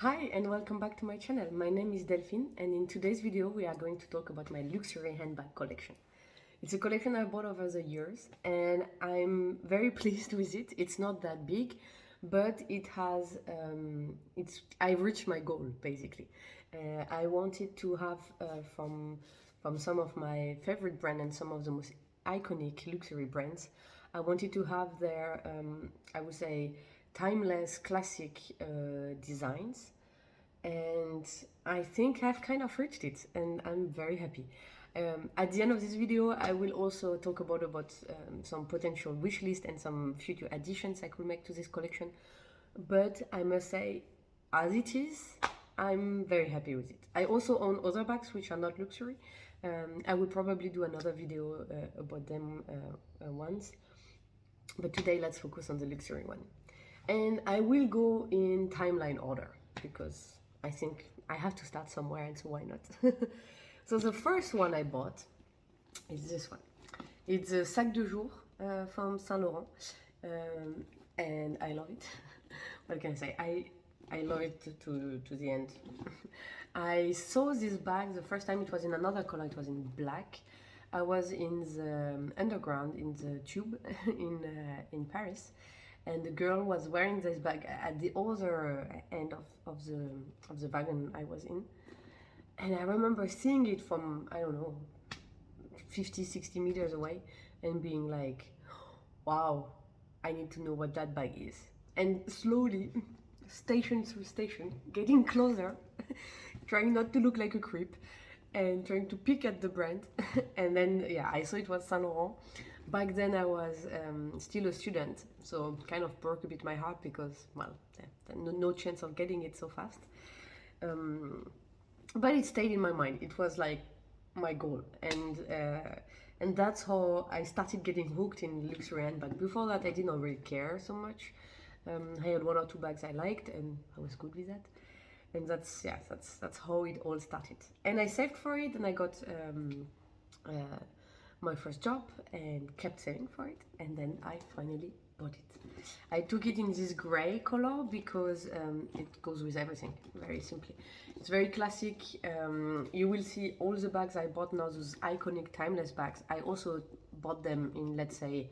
Hi and welcome back to my channel. My name is Delphine and in today's video we are going to talk about my luxury handbag collection. It's a collection I bought over the years and I'm very pleased with it. It's not that big, but it has, I've reached my goal basically. I wanted to have from some of my favorite brands and some of the most iconic luxury brands. I wanted to have their, I would say, timeless classic designs, and I think I've kind of reached it and I'm very happy. At the end of this video I will also talk about some potential wish list and some future additions I could make to this collection, but I must say, as it is, I'm very happy with it. I also own other bags which are not luxury. I will probably do another video about them once, but today let's focus on the luxury one. And I will go in timeline order because I think I have to start somewhere, and so why not? So the first one I bought is this one. It's a sac de jour from Saint Laurent, and I love it. What can I say? I love it to the end. I saw this bag the first time. It was in another color. It was in black. I was in the underground, in the tube in Paris, and the girl was wearing this bag at the other end of the wagon I was in. And I remember seeing it from, I don't know, 50-60 meters away and being like, wow, I need to know what that bag is. And slowly, station through station, getting closer, trying not to look like a creep and trying to pick at the brand. And then, yeah, I saw it was Saint Laurent. Back then I was still a student, so kind of broke a bit my heart because, well, no chance of getting it so fast. But it stayed in my mind. It was like my goal, and that's how I started getting hooked in luxury handbag. Before that, I did not really care so much. I had one or two bags I liked, and I was good with that. And that's how it all started. And I saved for it, and I got my first job and kept saving for it, and then I finally bought it. I took it in this gray color because it goes with everything, very simply. It's very classic. You will see all the bags I bought now, those iconic timeless bags. I also bought them in, let's say,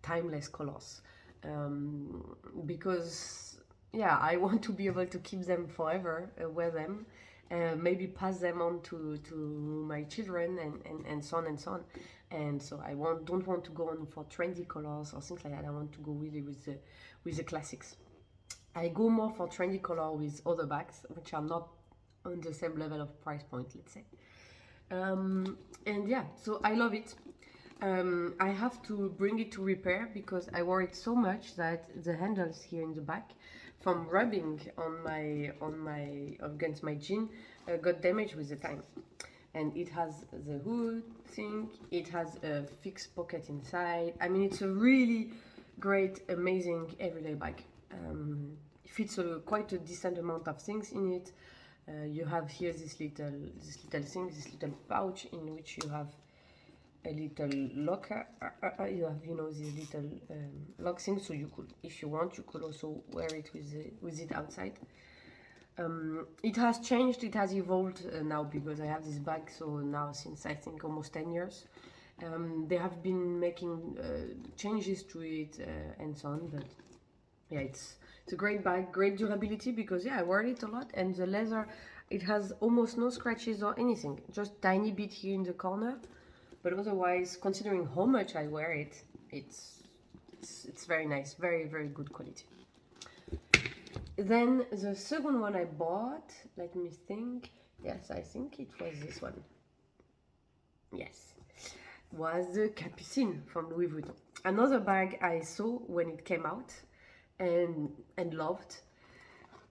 timeless colors, because yeah, I want to be able to keep them forever, wear them, maybe pass them on to my children and so on and so on. And so I don't want to go on for trendy colors or things like that. I want to go really with the classics. I go more for trendy color with other bags which are not on the same level of price point, let's say. And yeah, so I love it. I have to bring it to repair because I wore it so much that the handles here in the back, from rubbing against my jean, got damaged with the time. And it has the hood thing, it has a fixed pocket inside. I mean, it's a really great, amazing everyday bag. It fits quite a decent amount of things in it. You have here this little thing, this little pouch in which you have a little locker. You have, this little lock thing, so you could, if you want, you could also wear it with it outside. It has changed, it has evolved now, because I have this bag so now since I think almost 10 years. They have been making changes to it and so on, but yeah, it's a great bag, great durability, because yeah, I wear it a lot, and the leather, it has almost no scratches or anything, just tiny bit here in the corner, but otherwise, considering how much I wear it, it's very nice, very, very good quality. Then the second one I bought, let me think, yes, I think it was this one. Yes, was the Capucine from Louis Vuitton. Another bag I saw when it came out and loved.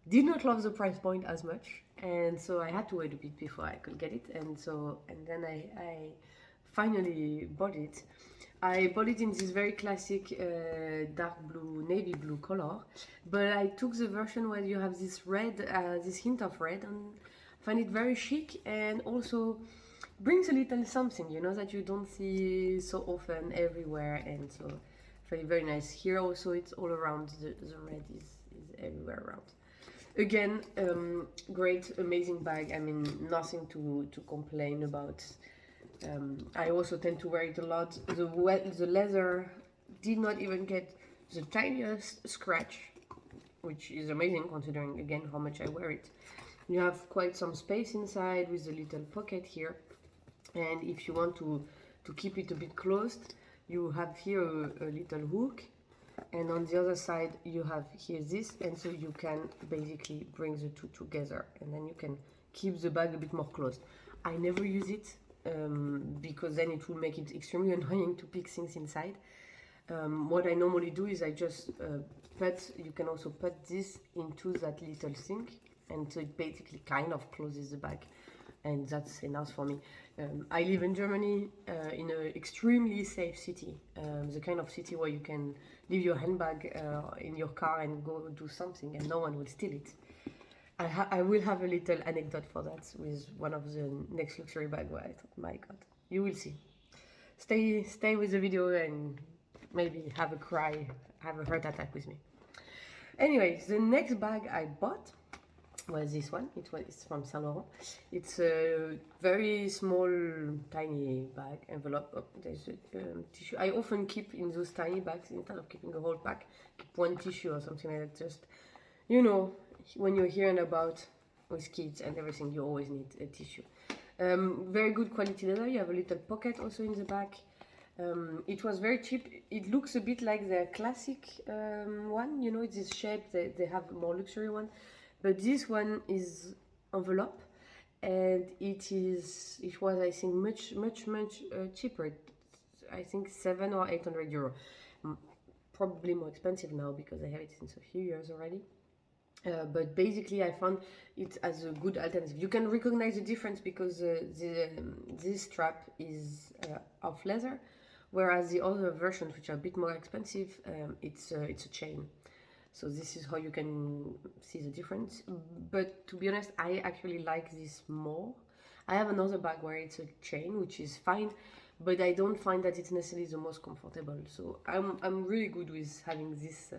Did not love the price point as much, and so I had to wait a bit before I could get it, and then I finally bought it. I bought it in this very classic dark blue, navy blue color, but I took the version where you have this red, this hint of red, and I find it very chic, and also brings a little something, that you don't see so often everywhere, and so very, very nice. Here also it's all around, the red is everywhere around. Again, great, amazing bag. I mean, nothing to complain about. I also tend to wear it a lot. The leather did not even get the tiniest scratch, which is amazing considering again how much I wear it. You have quite some space inside with a little pocket here, and if you want to keep it a bit closed, you have here a little hook, and on the other side you have here this, and so you can basically bring the two together, and then you can keep the bag a bit more closed. I never use it because then it will make it extremely annoying to pick things inside. What I normally do is I just you can also put this into that little thing, and so it basically kind of closes the bag, and that's enough for me. I live in Germany, in an extremely safe city, the kind of city where you can leave your handbag in your car and go do something and no one will steal it. I will have a little anecdote for that with one of the next luxury bag where I thought, my god, you will see. Stay with the video and maybe have a cry, have a heart attack with me. Anyway, the next bag I bought was this one. It's from Saint Laurent. It's a very small, tiny bag envelope. Oh, there's a tissue. I often keep in those tiny bags, instead of keeping a whole pack, keep one tissue or something like that. Just, you know, when you're hearing about with kids and everything, you always need a tissue. Very good quality leather. You have a little pocket also in the back. It was very cheap. It looks a bit like the classic one, you know, it's this shape. They have a more luxury one, but this one is envelope, and it was, I think, much cheaper. I think 700 or 800 euro. Probably more expensive now because I have it since a few years already. But basically I found it as a good alternative. You can recognize the difference because this strap is of leather, whereas the other versions, which are a bit more expensive, it's a chain. So this is how you can see the difference. But to be honest, I actually like this more. I have another bag where it's a chain, which is fine, but I don't find that it's necessarily the most comfortable. So I'm really good with having this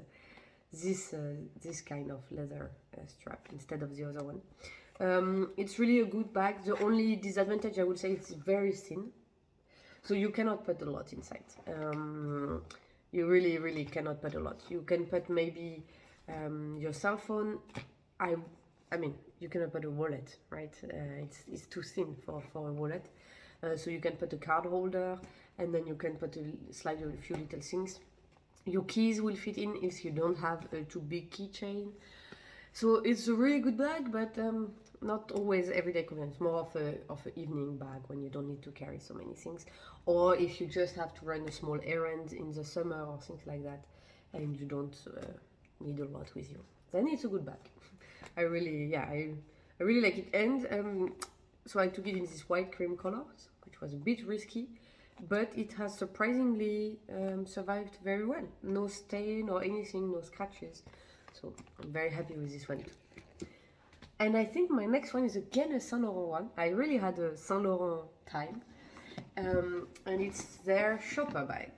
kind of leather strap instead of the other one. It's really a good bag. The only disadvantage, I would say, it's very thin, so you cannot put a lot inside. You really cannot put a lot. You can put maybe your cell phone. I mean, you cannot put a wallet, right? It's too thin for a wallet. So you can put a card holder, and then you can put slide a few little things. Your keys will fit in if you don't have a too big keychain. So it's a really good bag, but not always everyday convenience. More of an evening bag when you don't need to carry so many things, or if you just have to run a small errand in the summer or things like that, and you don't need a lot with you. Then it's a good bag. I really like it. And so I took it in this white cream color, which was a bit risky, but it has surprisingly survived very well. No stain or anything, no scratches. So I'm very happy with this one. And I think my next one is again a Saint Laurent one. I really had a Saint Laurent time. And it's their shopper bag,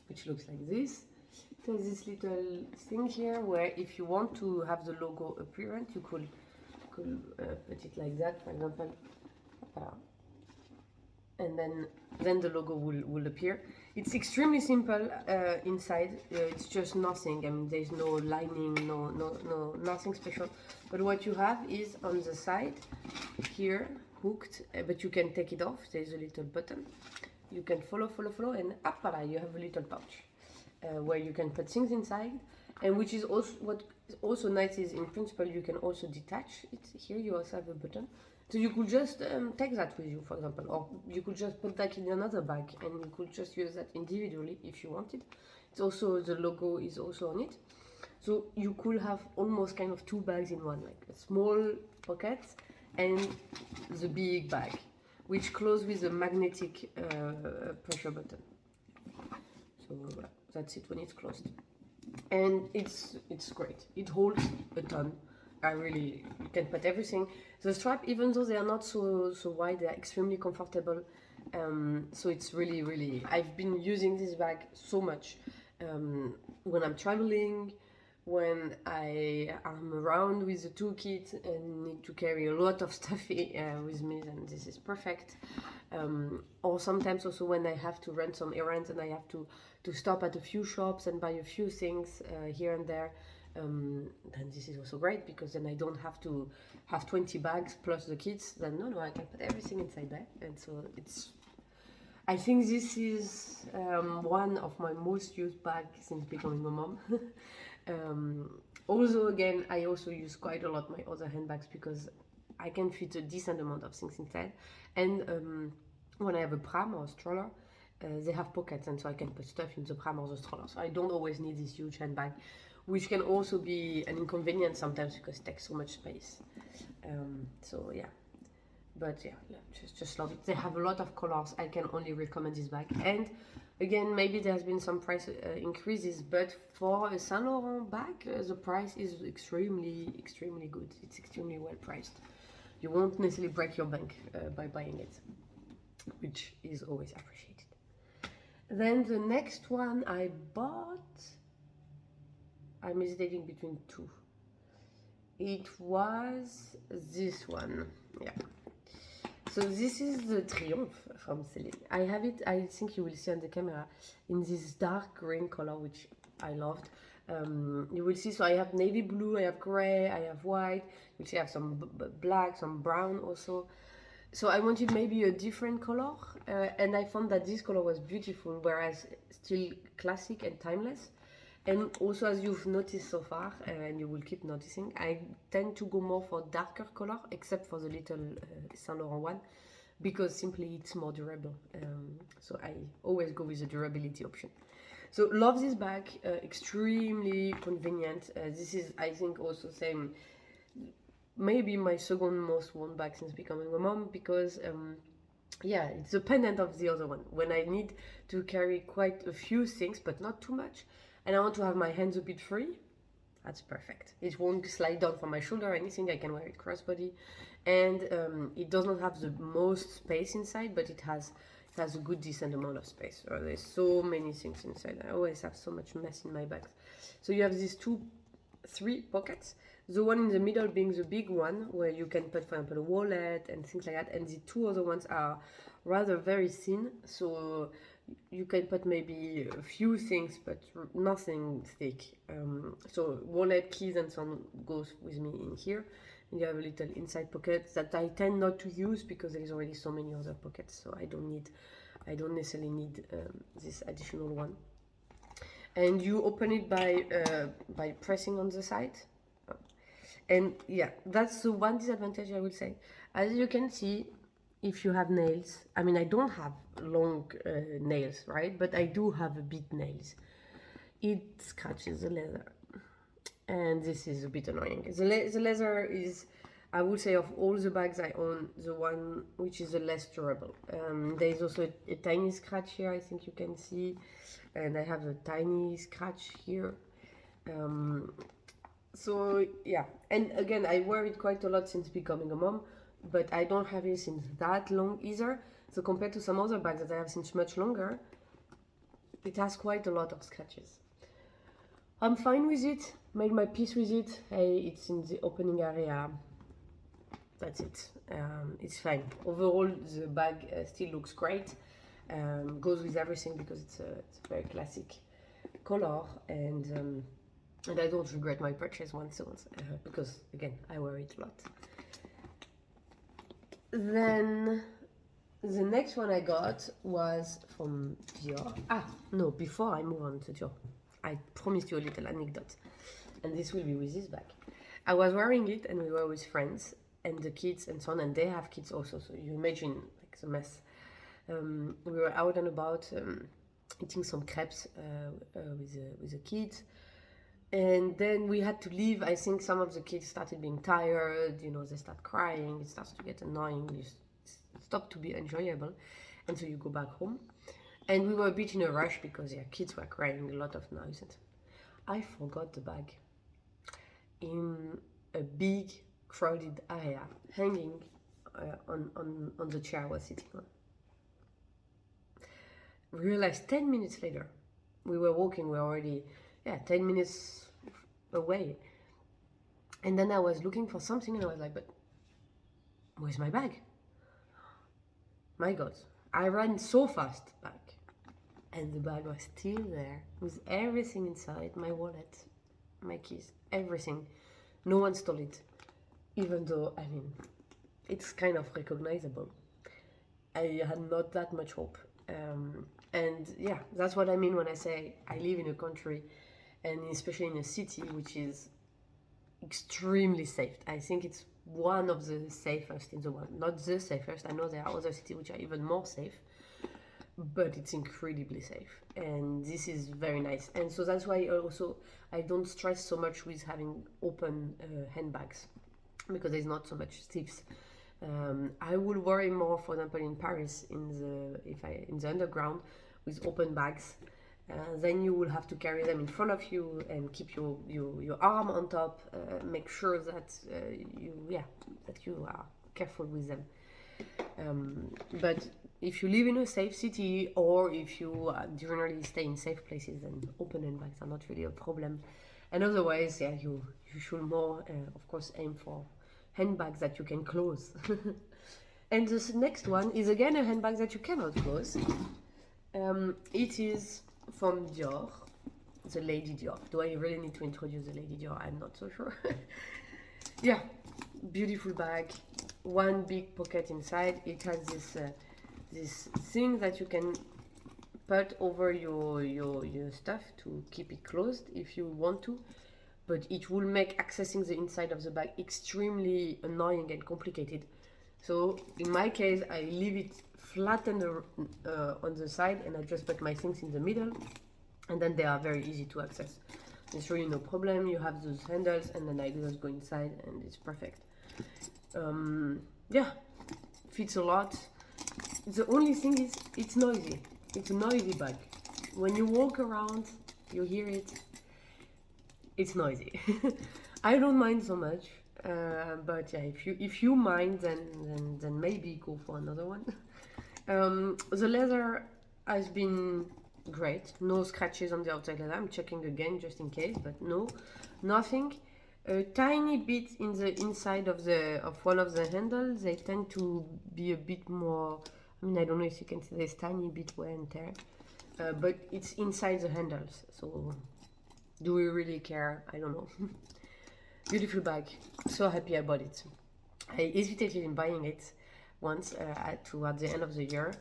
which looks like this. It has this little thing here where if you want to have the logo apparent, you could put it like that, for example. And then the logo will appear. It's extremely simple inside. It's just nothing. I mean, there's no lining, no nothing special. But what you have is on the side here, hooked, but you can take it off. There's a little button. You can follow, and you have a little pouch where you can put things inside. And which is also what is also nice is, in principle, you can also detach it. Here you also have a button. So you could just take that with you, for example, or you could just put that in another bag, and you could just use that individually if you wanted. It's also, the logo is also on it. So you could have almost kind of two bags in one, like a small pocket and the big bag, which close with a magnetic pressure button. So that's it when it's closed. And it's great. It holds a ton. You can put everything. The strap, even though they are not so wide, they are extremely comfortable. So it's really, I've been using this bag so much when I'm traveling, when I am around with the two kids and need to carry a lot of stuff with me, then this is perfect. Or sometimes also when I have to run some errands and I have to stop at a few shops and buy a few things here and there, then this is also great, because then I don't have to have 20 bags plus the kids. Then no, I can put everything inside there. And so I think this is one of my most used bags since becoming a mom. Also, again, I also use quite a lot my other handbags because I can fit a decent amount of things inside. And when I have a pram or a stroller, they have pockets, and so I can put stuff in the pram or the stroller. So I don't always need this huge handbag, which can also be an inconvenience sometimes because it takes so much space. So yeah. But yeah, just love it. They have a lot of colors. I can only recommend this bag. And again, maybe there has been some price increases, but for a Saint Laurent bag, the price is extremely good. It's extremely well priced. You won't necessarily break your bank by buying it, which is always appreciated. Then the next one I bought, I'm hesitating between two. It was this one, yeah. So this is the Triomphe from Celine. I have it, I think you will see on the camera, in this dark green color, which I loved. You will see, so I have navy blue, I have gray, I have white. You see I have some black, some brown also. So I wanted maybe a different color, and I found that this color was beautiful, whereas still classic and timeless. And also, as you've noticed so far, and you will keep noticing, I tend to go more for darker color, except for the little Saint Laurent one, because simply it's more durable. So I always go with the durability option. So love this bag, extremely convenient. This is, I think, also same, maybe my second most worn bag since becoming a mom, because yeah, it's the pendant of the other one. When I need to carry quite a few things, but not too much, and I want to have my hands a bit free, that's perfect. It won't slide down from my shoulder or anything. I can wear it crossbody, and it does not have the most space inside, but it has a good decent amount of space. There's so many things inside. I always have so much mess in my bags. So you have these three pockets. The one in the middle being the big one, where you can put, for example, a wallet and things like that. And the two other ones are rather very thin, so you can put maybe a few things, but nothing thick. So wallet, keys, and so on goes with me in here. And you have a little inside pocket that I tend not to use because there is already so many other pockets. So I don't necessarily need this additional one. And you open it by pressing on the side. And yeah, that's the one disadvantage I would say. As you can see, if you have nails, I mean, I don't have long nails, right? But I do have a bit nails. It scratches the leather. And this is a bit annoying. The leather is, I would say, of all the bags I own, the one which is the less durable. There is also a tiny scratch here, I think you can see. And I have a tiny scratch here. So yeah, and again, I wear it quite a lot since becoming a mom, but I don't have it since that long either. So compared to some other bags that I have since much longer, it has quite a lot of scratches. I'm fine with it, made my peace with it. Hey, it's in the opening area. That's it. It's fine. Overall, the bag still looks great. Goes with everything because it's a very classic color, and I don't regret my purchase once because again, I wear it a lot. Then the next one I got was from Dior. No, before I move on to Dior, I promised you a little anecdote, and this will be with this bag. I was wearing it and we were with friends and the kids and so on, and they have kids also, so you imagine like the mess. We were out and about eating some crepes with the kids. And then we had to leave. I think some of the kids started being tired, they start crying, it starts to get annoying, you stop to be enjoyable, and so you go back home. And we were a bit in a rush because kids were crying, a lot of noise. And I forgot the bag in a big crowded area, hanging on the chair I was sitting on. We realized 10 minutes later, we were walking, we were already 10 minutes away. And then I was looking for something and I was like, but where's my bag? My God, I ran so fast back and the bag was still there with everything inside, my wallet, my keys, everything. No one stole it, even though, I mean, it's kind of recognizable. I had not that much hope. And yeah, that's what I mean when I say I live in a country, and especially in a city which is extremely safe. I think it's one of the safest in the world. Not the safest. I know there are other cities which are even more safe, but it's incredibly safe. And this is very nice. And so that's why also I don't stress so much with having open handbags, because there's not so much thieves. I will worry more, for example, in Paris, in the underground, with open bags. Then you will have to carry them in front of you and keep your arm on top. Make sure that you are careful with them. But if you live in a safe city, or if you generally stay in safe places, then open handbags are not really a problem. And otherwise, yeah, you should more, of course, aim for handbags that you can close. And this next one is again a handbag that you cannot close. It is from Dior, the Lady Dior. Do I really need to introduce the Lady Dior? I'm not so sure. Yeah, beautiful bag, one big pocket inside. It has this thing that you can put over your stuff to keep it closed if you want to, but it will make accessing the inside of the bag extremely annoying and complicated. So in my case, I leave it flattened on the side, and I just put my things in the middle, and then they are very easy to access. There's really no problem. You have those handles, and then I just go inside, and it's perfect. Yeah, fits a lot. The only thing is, it's noisy. It's a noisy bag. When you walk around, you hear it. It's noisy. I don't mind so much, but yeah, if you mind, then maybe go for another one. The leather has been great. No scratches on the outside leather. I'm checking again just in case, but no, nothing. A tiny bit in the inside of one of the handles. They tend to be a bit more. I mean, I don't know if you can see this tiny bit wear and tear, but it's inside the handles. So, do we really care? I don't know. Beautiful bag. So happy I bought it. I hesitated in buying it once toward the end of the year,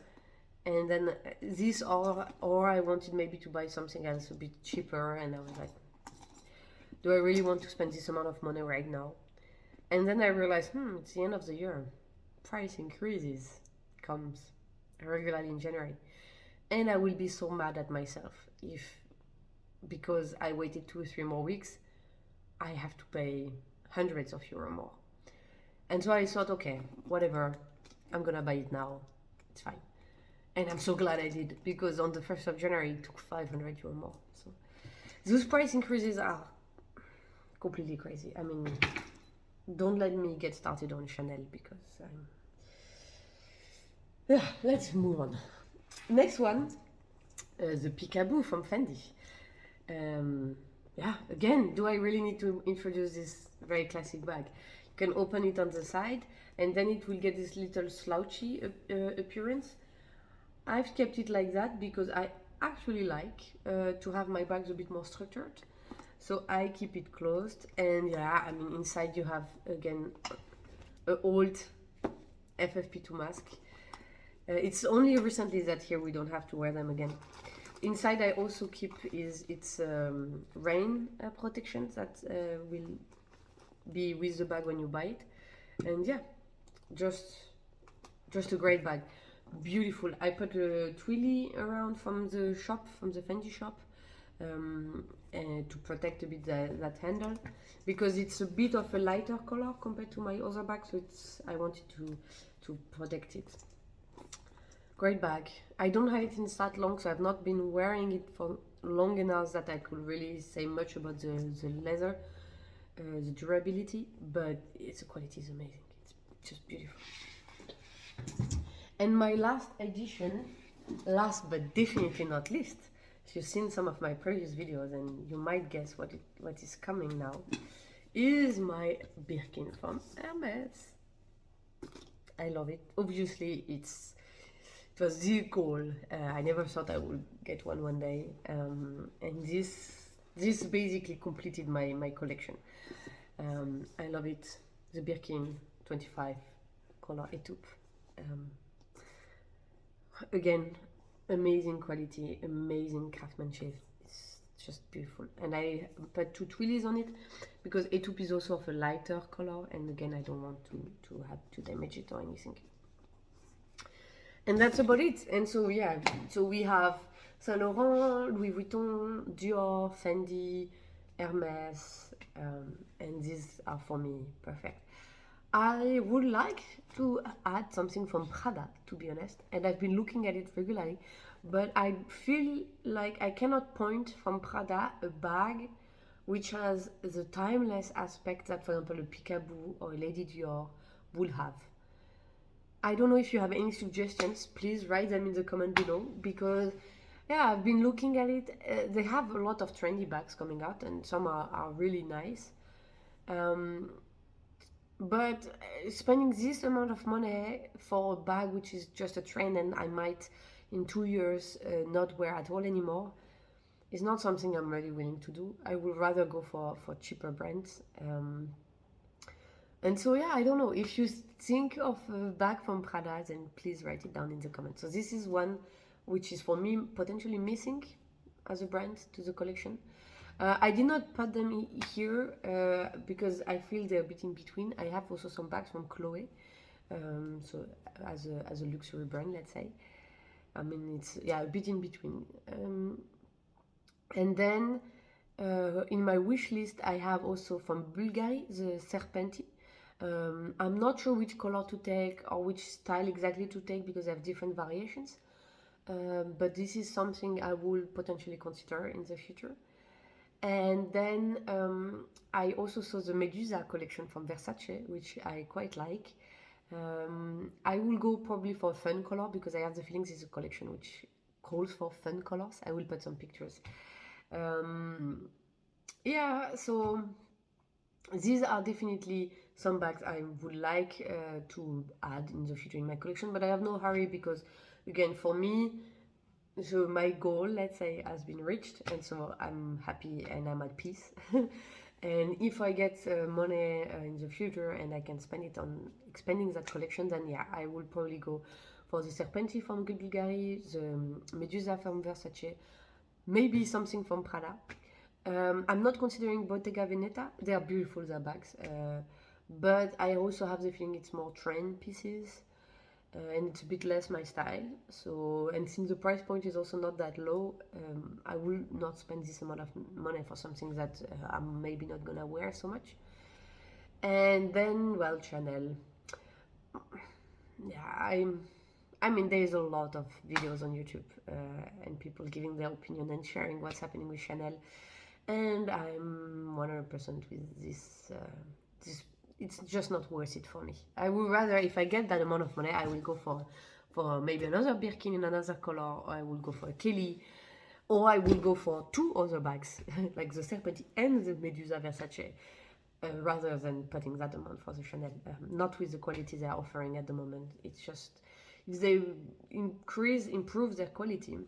and then this or I wanted maybe to buy something else a bit cheaper, and I was like, do I really want to spend this amount of money right now? And then I realized, it's the end of the year. Price increases comes regularly in January, and I will be so mad at myself if, because I waited 2 or 3 more weeks, I have to pay hundreds of euro more. And so I thought, okay, whatever, I'm gonna buy it now, it's fine. And I'm so glad I did, because on the 1st of January it took 500 euro more. So those price increases are completely crazy. I mean, don't let me get started on Chanel, because yeah, let's move on. Next one, the Peekaboo from Fendi. Yeah, again, do I really need to introduce this very classic bag? You can open it on the side, and then it will get this little slouchy appearance. I've kept it like that because I actually like to have my bags a bit more structured. So I keep it closed, and yeah, I mean, inside you have, again, an old FFP2 mask. It's only recently that here we don't have to wear them again. Inside I also keep its rain protection that will be with the bag when you buy it. And yeah, just a great bag. Beautiful. I put a twilly around from the Fendi shop, and to protect a bit that handle, because it's a bit of a lighter color compared to my other bag, so I wanted to protect it. Great bag. I don't have it in that long, so I've not been wearing it for long enough that I could really say much about the leather, the durability, but the quality is amazing. It's just beautiful. And my last edition, last but definitely not least, if you've seen some of my previous videos, and you might guess what is coming now, is my Birkin from Hermès. I love it. Obviously, it was the goal. I never thought I would get one day, and this basically completed my collection. I love it. The Birkin 25 color Etupe. Again, amazing quality, amazing craftsmanship. It's just beautiful. And I put 2 twillies on it because Etupe is also of a lighter color, and again, I don't want to have to damage it or anything. And that's about it. And so yeah, so we have Saint Laurent, Louis Vuitton, Dior, Fendi, Hermès, and these are for me perfect. I would like to add something from Prada, to be honest, and I've been looking at it regularly, but I feel like I cannot point from Prada a bag which has the timeless aspect that, for example, a Peekaboo or a Lady Dior would have. I don't know if you have any suggestions, please write them in the comment below, because yeah, I've been looking at it. They have a lot of trendy bags coming out, and some are really nice. But spending this amount of money for a bag which is just a trend and I might in 2 years not wear at all anymore is not something I'm really willing to do. I would rather go for cheaper brands. And so yeah, I don't know, if you think of a bag from Prada, then please write it down in the comments. So this is one which is for me potentially missing as a brand to the collection. I did not put them here because I feel they're a bit in between. I have also some bags from Chloe, so as a luxury brand, let's say. I mean, it's a bit in between. And then in my wish list, I have also from Bulgari the Serpenti. I'm not sure which color to take or which style exactly to take because I have different variations. But this is something I will potentially consider in the future. And then I also saw the Medusa collection from Versace, which I quite like. I will go probably for a fun color because I have the feeling this is a collection which calls for fun colors. I will put some pictures. Yeah, so these are definitely some bags I would like to add in the future in my collection, but I have no hurry because, again, for me, so my goal, let's say, has been reached, and so I'm happy and I'm at peace. And if I get money in the future and I can spend it on expanding that collection, then yeah, I will probably go for the Serpenti from Bulgari, the Medusa from Versace, maybe something from Prada. I'm not considering Bottega Veneta. They are beautiful, their bags, but I also have the feeling it's more trend pieces. And it's a bit less my style. So, and since the price point is also not that low, I will not spend this amount of money for something that I'm maybe not gonna wear so much. And then, well, Chanel. Yeah, I mean, there's a lot of videos on YouTube and people giving their opinion and sharing what's happening with Chanel. And I'm 100% with this. It's just not worth it for me. I would rather, if I get that amount of money, I will go for maybe another Birkin in another color, or I will go for a Kelly, or I will go for 2 other bags, like the Serpenti and the Medusa Versace, rather than putting that amount for the Chanel. Not with the quality they are offering at the moment. It's just, if they improve their quality,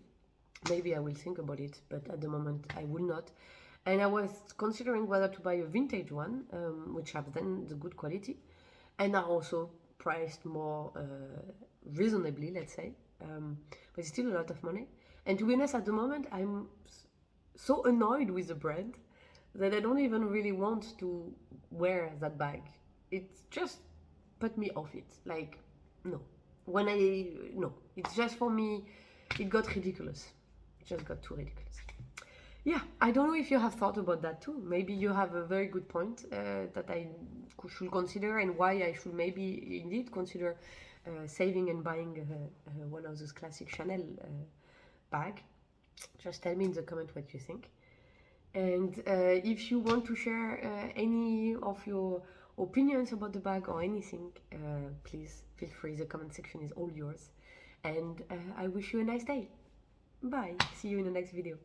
maybe I will think about it, but at the moment I will not. And I was considering whether to buy a vintage one, which have then the good quality, and are also priced more reasonably, let's say. But it's still a lot of money. And to be honest, at the moment, I'm so annoyed with the brand that I don't even really want to wear that bag. It just put me off it. Like, no. No. It's just, for me, it got ridiculous. It just got too ridiculous. Yeah, I don't know if you have thought about that too. Maybe you have a very good point that I should consider, and why I should maybe indeed consider saving and buying one of those classic Chanel bag. Just tell me in the comment what you think. And if you want to share any of your opinions about the bag or anything, please feel free. The comment section is all yours. And I wish you a nice day. Bye. See you in the next video.